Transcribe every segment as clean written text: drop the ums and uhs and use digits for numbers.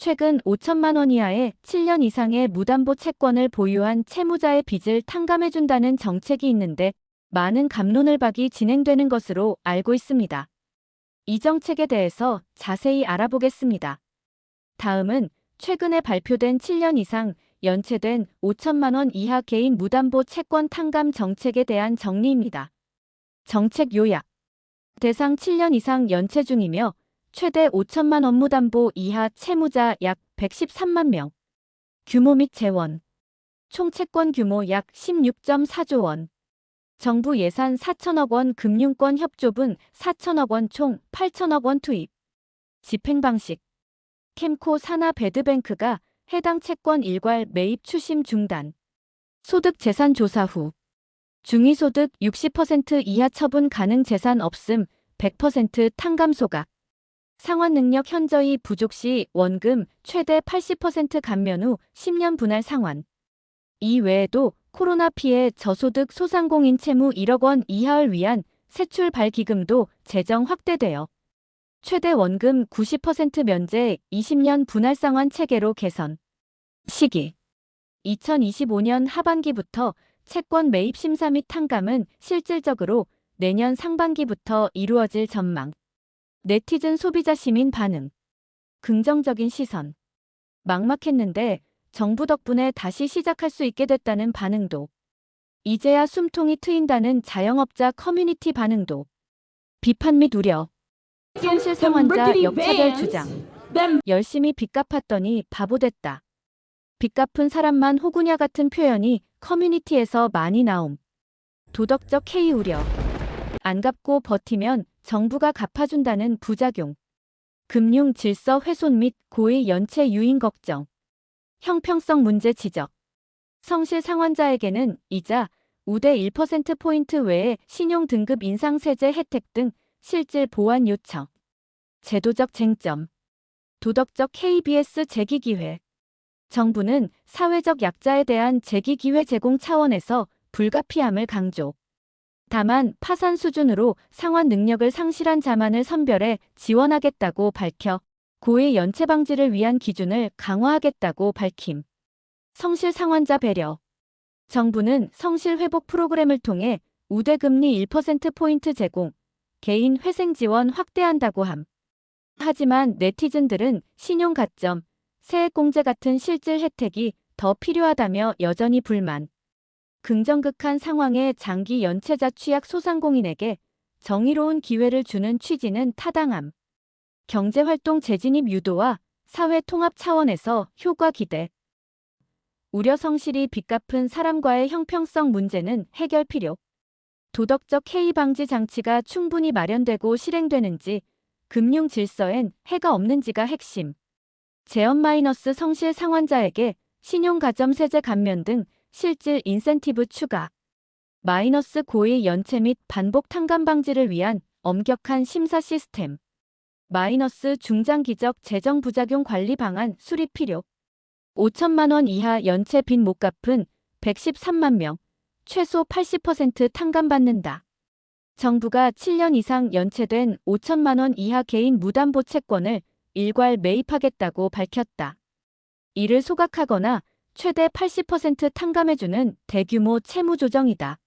최근 5천만 원 이하의 7년 이상의 무담보 채권을 보유한 채무자의 빚을 탕감해준다는 정책이 있는데 많은 갑론을박이 진행되는 것으로 알고 있습니다. 이 정책에 대해서 자세히 알아보겠습니다. 다음은 최근에 발표된 7년 이상 연체된 5천만 원 이하 개인 무담보 채권 탕감 정책에 대한 정리입니다. 정책 요약. 대상 7년 이상 연체 중이며 최대 5천만 원 무담보 이하 채무자 약 113만 명. 규모 및 재원. 총 채권 규모 약 16.4조 원. 정부 예산 4천억 원 금융권 협조분 4천억 원 총 8천억 원 투입. 집행 방식. 캠코 산하 배드뱅크가 해당 채권 일괄 매입 추심 중단. 소득 재산 조사 후. 중위소득 60% 이하 처분 가능 재산 없음 100% 탕감 소각. 상환 능력 현저히 부족 시 원금 최대 80% 감면 후 10년 분할 상환. 이 외에도 코로나 피해 저소득 소상공인 채무 1억 원 이하를 위한 세출발 기금도 재정 확대되어 최대 원금 90% 면제 20년 분할 상환 체계로 개선. 시기. 2025년 하반기부터 채권 매입 심사 및 탕감은 실질적으로 내년 상반기부터 이루어질 전망. 네티즌 소비자 시민 반응. 긍정적인 시선. 막막했는데 정부 덕분에 다시 시작할 수 있게 됐다는 반응도. 이제야 숨통이 트인다는 자영업자 커뮤니티 반응도. 비판 및 우려. 성실 상환자 역차별 주장. 열심히 빚 갚았더니 바보 됐다. 빚 갚은 사람만 호구냐 같은 표현이 커뮤니티에서 많이 나옴. 도덕적 해이 우려. 안 갚고 버티면 정부가 갚아준다는 부작용. 금융 질서 훼손 및 고의 연체 유인 걱정. 형평성 문제 지적. 성실 상환자에게는 이자, 우대 1%포인트 외에 신용 등급 인상 세제 혜택 등 실질 보완 요청. 제도적 쟁점. 도덕적 KBS 제기 기회. 정부는 사회적 약자에 대한 제기 기회 제공 차원에서 불가피함을 강조. 다만 파산 수준으로 상환 능력을 상실한 자만을 선별해 지원하겠다고 밝혀 고의 연체 방지를 위한 기준을 강화하겠다고 밝힘. 성실 상환자 배려. 정부는 성실 회복 프로그램을 통해 우대금리 1%포인트 제공, 개인 회생 지원 확대한다고 함. 하지만 네티즌들은 신용 가점, 세액공제 같은 실질 혜택이 더 필요하다며 여전히 불만. 긍정극한 상황에 장기 연체자 취약 소상공인에게 정의로운 기회를 주는 취지는 타당함. 경제활동 재진입 유도와 사회 통합 차원에서 효과 기대. 우려 성실히 빚 갚은 사람과의 형평성 문제는 해결 필요. 도덕적 해이 방지 장치가 충분히 마련되고 실행되는지, 금융 질서엔 해가 없는지가 핵심. 제업 마이너스 성실 상환자에게 신용가점 세제 감면 등 실질 인센티브 추가. 마이너스 고의 연체 및 반복 탕감 방지를 위한 엄격한 심사 시스템. 마이너스 중장기적 재정 부작용 관리 방안 수립 필요. 5천만 원 이하 연체 빚 못 갚은 113만 명, 최소 80% 탕감받는다. 정부가 7년 이상 연체된 5천만 원 이하 개인 무담보 채권을 일괄 매입하겠다고 밝혔다. 이를 소각하거나 최대 80% 탕감해주는 대규모 채무 조정이다.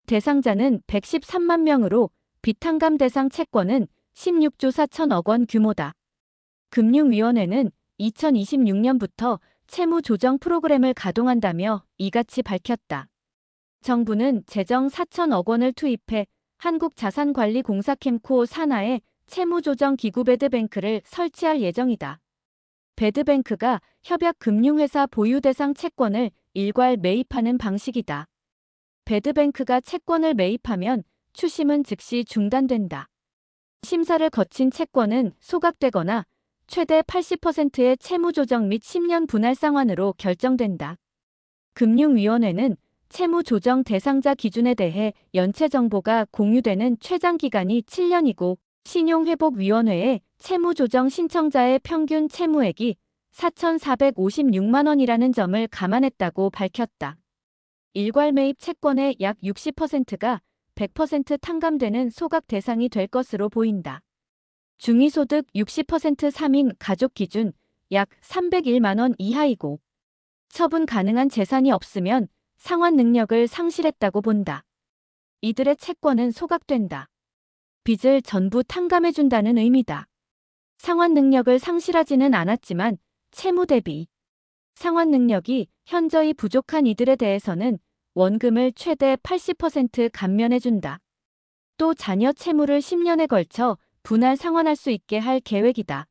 대상자는 113만 명으로 비탕감 대상 채권은 16조 4천억 원 규모다. 금융위원회는 2026년부터 채무 조정 프로그램을 가동한다며 이같이 밝혔다. 정부는 재정 4천억 원을 투입해 한국자산관리공사 캠코 산하에 채무조정 기구 배드뱅크를 설치할 예정이다. 배드뱅크가 협약금융회사 보유 대상 채권을 일괄 매입하는 방식이다. 배드뱅크가 채권을 매입하면 추심은 즉시 중단된다. 심사를 거친 채권은 소각되거나 최대 80%의 채무조정 및 10년 분할 상환으로 결정된다. 금융위원회는 채무조정 대상자 기준에 대해 연체 정보가 공유되는 최장기간이 7년이고 신용회복위원회에 채무조정 신청자의 평균 채무액이 4,456만 원이라는 점을 감안했다고 밝혔다. 일괄 매입 채권의 약 60%가 100% 탕감되는 소각 대상이 될 것으로 보인다. 중위소득 60% 3인 가족 기준 약 301만 원 이하이고 처분 가능한 재산이 없으면 상환 능력을 상실했다고 본다. 이들의 채권은 소각된다. 빚을 전부 탕감해준다는 의미다. 상환 능력을 상실하지는 않았지만 채무 대비 상환 능력이 현저히 부족한 이들에 대해서는 원금을 최대 80% 감면해준다. 또 자녀 채무를 10년에 걸쳐 분할 상환할 수 있게 할 계획이다.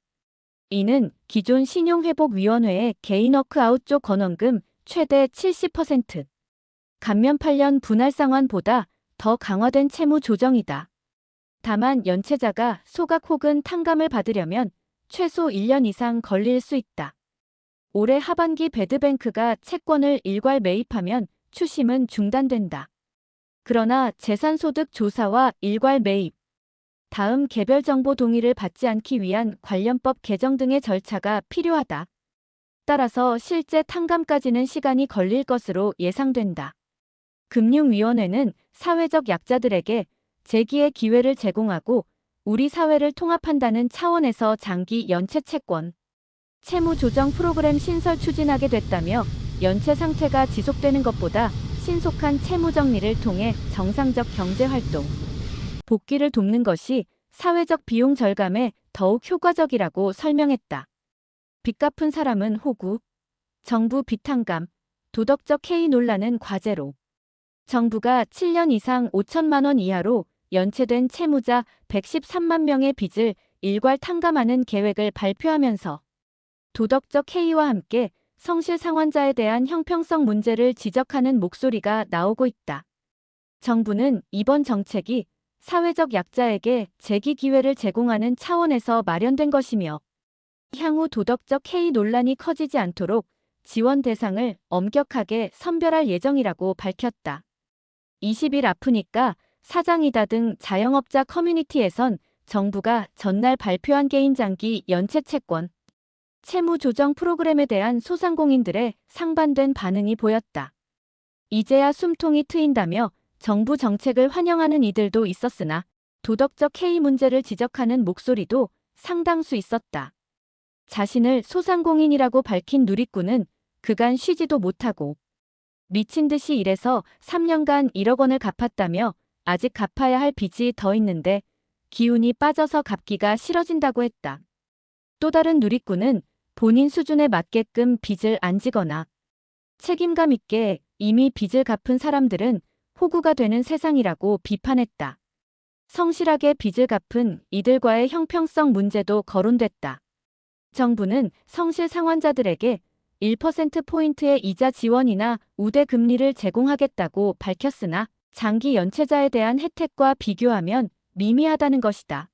이는 기존 신용회복위원회의 개인 워크아웃 쪽 건원금 최대 70% 감면 8년 분할 상환보다 더 강화된 채무 조정이다. 다만 연체자가 소각 혹은 탕감을 받으려면 최소 1년 이상 걸릴 수 있다. 올해 하반기 배드뱅크가 채권을 일괄 매입하면 추심은 중단된다. 그러나 재산소득 조사와 일괄 매입, 다음 개별 정보 동의를 받지 않기 위한 관련법 개정 등의 절차가 필요하다. 따라서 실제 탕감까지는 시간이 걸릴 것으로 예상된다. 금융위원회는 사회적 약자들에게 재기의 기회를 제공하고 우리 사회를 통합한다는 차원에서 장기 연체 채권, 채무 조정 프로그램 신설 추진하게 됐다며 연체 상태가 지속되는 것보다 신속한 채무 정리를 통해 정상적 경제활동, 복귀를 돕는 것이 사회적 비용 절감에 더욱 효과적이라고 설명했다. 빚 갚은 사람은 호구, 정부 빚탕감, 도덕적 해이 논란은 과제로 정부가 7년 이상 5천만 원 이하로 연체된 채무자 113만 명의 빚을 일괄 탕감하는 계획을 발표하면서 도덕적 해이와 함께 성실 상환자에 대한 형평성 문제를 지적하는 목소리가 나오고 있다. 정부는 이번 정책이 사회적 약자에게 재기 기회를 제공하는 차원에서 마련된 것이며 향후 도덕적 해이 논란이 커지지 않도록 지원 대상을 엄격하게 선별할 예정이라고 밝혔다. 20일 아프니까 사장이다 등 자영업자 커뮤니티에선 정부가 전날 발표한 개인장기 연체채권, 채무 조정 프로그램에 대한 소상공인들의 상반된 반응이 보였다. 이제야 숨통이 트인다며 정부 정책을 환영하는 이들도 있었으나 도덕적 해이 문제를 지적하는 목소리도 상당수 있었다. 자신을 소상공인이라고 밝힌 누리꾼은 그간 쉬지도 못하고 미친 듯이 일해서 3년간 1억 원을 갚았다며 아직 갚아야 할 빚이 더 있는데 기운이 빠져서 갚기가 싫어진다고 했다. 또 다른 누리꾼은 본인 수준에 맞게끔 빚을 안 지거나 책임감 있게 이미 빚을 갚은 사람들은 호구가 되는 세상이라고 비판했다. 성실하게 빚을 갚은 이들과의 형평성 문제도 거론됐다. 정부는 성실 상환자들에게 1%포인트의 이자 지원이나 우대 금리를 제공하겠다고 밝혔으나 장기 연체자에 대한 혜택과 비교하면 미미하다는 것이다.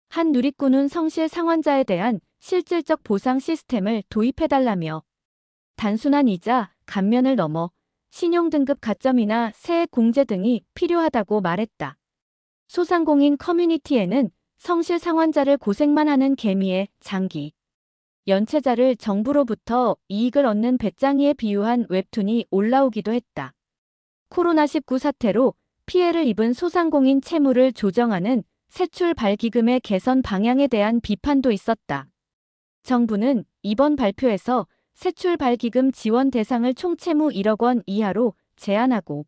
한 누리꾼은 성실 상환자에 대한 실질적 보상 시스템을 도입해달라며 단순한 이자, 감면을 넘어 신용등급 가점이나 세액 공제 등이 필요하다고 말했다. 소상공인 커뮤니티에는 성실 상환자를 고생만 하는 개미의 장기 연체자를 정부로부터 이익을 얻는 배짱이에 비유한 웹툰이 올라오기도 했다. 코로나19 사태로 피해를 입은 소상공인 채무를 조정하는 세출발기금의 개선 방향에 대한 비판도 있었다. 정부는 이번 발표에서 세출발기금 지원 대상을 총 채무 1억 원 이하로 제한하고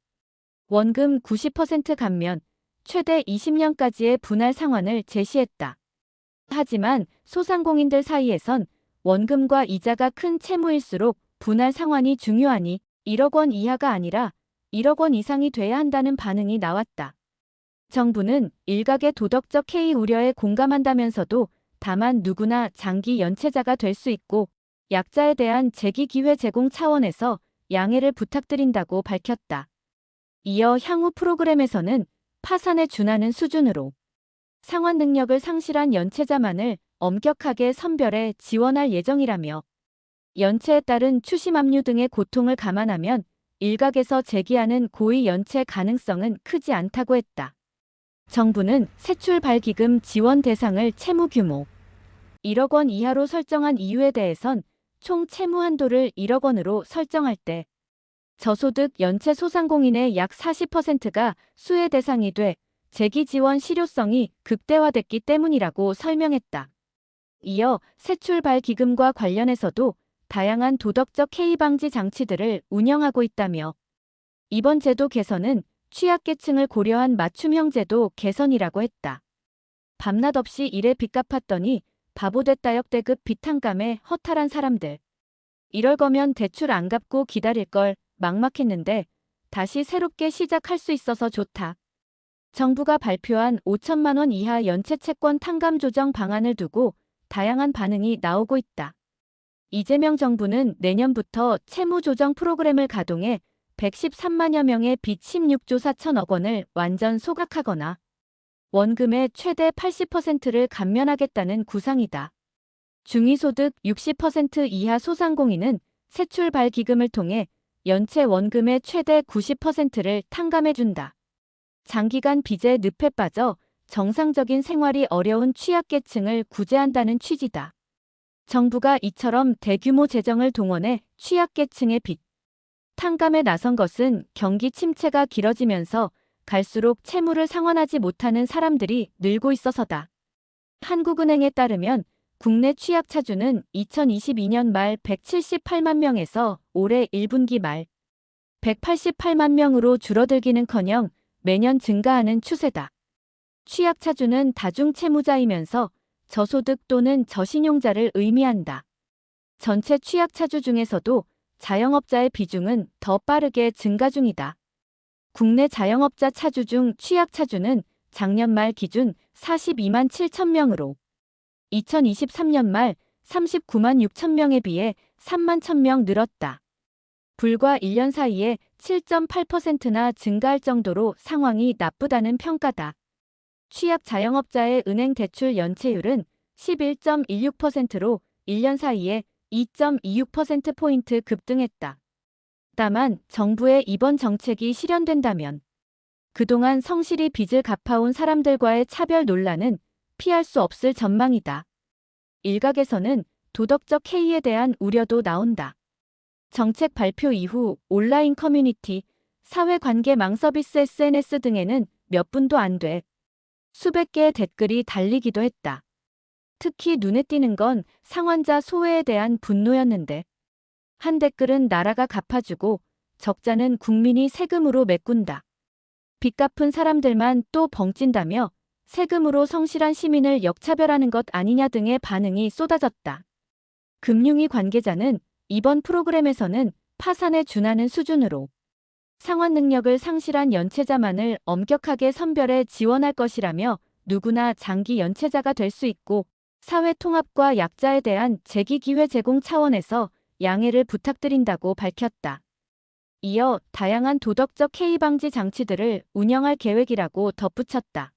원금 90% 감면, 최대 20년까지의 분할 상환을 제시했다. 하지만 소상공인들 사이에선 원금과 이자가 큰 채무일수록 분할 상환이 중요하니 1억 원 이하가 아니라 1억 원 이상이 돼야 한다는 반응이 나왔다. 정부는 일각의 도덕적 해이 우려에 공감한다면서도 다만 누구나 장기 연체자가 될 수 있고 약자에 대한 재기 기회 제공 차원에서 양해를 부탁드린다고 밝혔다. 이어 향후 프로그램에서는 파산에 준하는 수준으로 상환 능력을 상실한 연체자만을 엄격하게 선별해 지원할 예정이라며 연체에 따른 추심 압류 등의 고통을 감안하면 일각에서 제기하는 고의 연체 가능성은 크지 않다고 했다. 정부는 세출발기금 지원 대상을 채무 규모 1억 원 이하로 설정한 이유에 대해선 총 채무 한도를 1억 원으로 설정할 때 저소득 연체 소상공인의 약 40%가 수혜 대상이 돼 재기 지원 실효성이 극대화됐기 때문이라고 설명했다. 이어 세출발 기금과 관련해서도 다양한 도덕적 해이 방지 장치들을 운영하고 있다며 이번 제도 개선은 취약계층을 고려한 맞춤형 제도 개선이라고 했다. 밤낮 없이 일해 빚 갚았더니 바보됐다 역대급 빚탕감에 허탈한 사람들. 이럴 거면 대출 안 갚고 기다릴 걸 막막했는데 다시 새롭게 시작할 수 있어서 좋다. 정부가 발표한 5천만 원 이하 연체 채권 탕감 조정 방안을 두고 다양한 반응이 나오고 있다. 이재명 정부는 내년부터 채무 조정 프로그램을 가동해 113만여 명의 빚 16조 4천억 원을 완전 소각하거나 원금의 최대 80%를 감면하겠다는 구상이다. 중위소득 60% 이하 소상공인은 세출발 기금을 통해 연체 원금의 최대 90%를 탕감해준다. 장기간 빚에 늪에 빠져 정상적인 생활이 어려운 취약계층을 구제한다는 취지다. 정부가 이처럼 대규모 재정을 동원해 취약계층의 빚 탕감에 나선 것은 경기 침체가 길어지면서 갈수록 채무를 상환하지 못하는 사람들이 늘고 있어서다. 한국은행에 따르면 국내 취약차주는 2022년 말 178만 명에서 올해 1분기 말 188만 명으로 줄어들기는커녕 매년 증가하는 추세다. 취약차주는 다중채무자이면서 저소득 또는 저신용자를 의미한다. 전체 취약차주 중에서도 자영업자의 비중은 더 빠르게 증가 중이다. 국내 자영업자 차주 중 취약차주는 작년 말 기준 42만 7천 명으로 2023년 말 39만 6천 명에 비해 3만 1천 명 늘었다. 불과 1년 사이에 7.8%나 증가할 정도로 상황이 나쁘다는 평가다. 취약 자영업자의 은행 대출 연체율은 11.16%로 1년 사이에 2.26%포인트 급등했다. 다만 정부의 이번 정책이 실현된다면 그동안 성실히 빚을 갚아온 사람들과의 차별 논란은 피할 수 없을 전망이다. 일각에서는 도덕적 해이에 대한 우려도 나온다. 정책 발표 이후 온라인 커뮤니티, 사회관계망 서비스 SNS 등에는 몇 분도 안 돼 수백 개의 댓글이 달리기도 했다. 특히 눈에 띄는 건 상환자 소외에 대한 분노였는데 한 댓글은 나라가 갚아주고 적자는 국민이 세금으로 메꾼다. 빚 갚은 사람들만 또 벙찐다며 세금으로 성실한 시민을 역차별하는 것 아니냐 등의 반응이 쏟아졌다. 금융위 관계자는 이번 프로그램에서는 파산에 준하는 수준으로 상환 능력을 상실한 연체자만을 엄격하게 선별해 지원할 것이라며 누구나 장기 연체자가 될 수 있고 사회 통합과 약자에 대한 재기 기회 제공 차원에서 양해를 부탁드린다고 밝혔다. 이어 다양한 도덕적 해이 방지 장치들을 운영할 계획이라고 덧붙였다.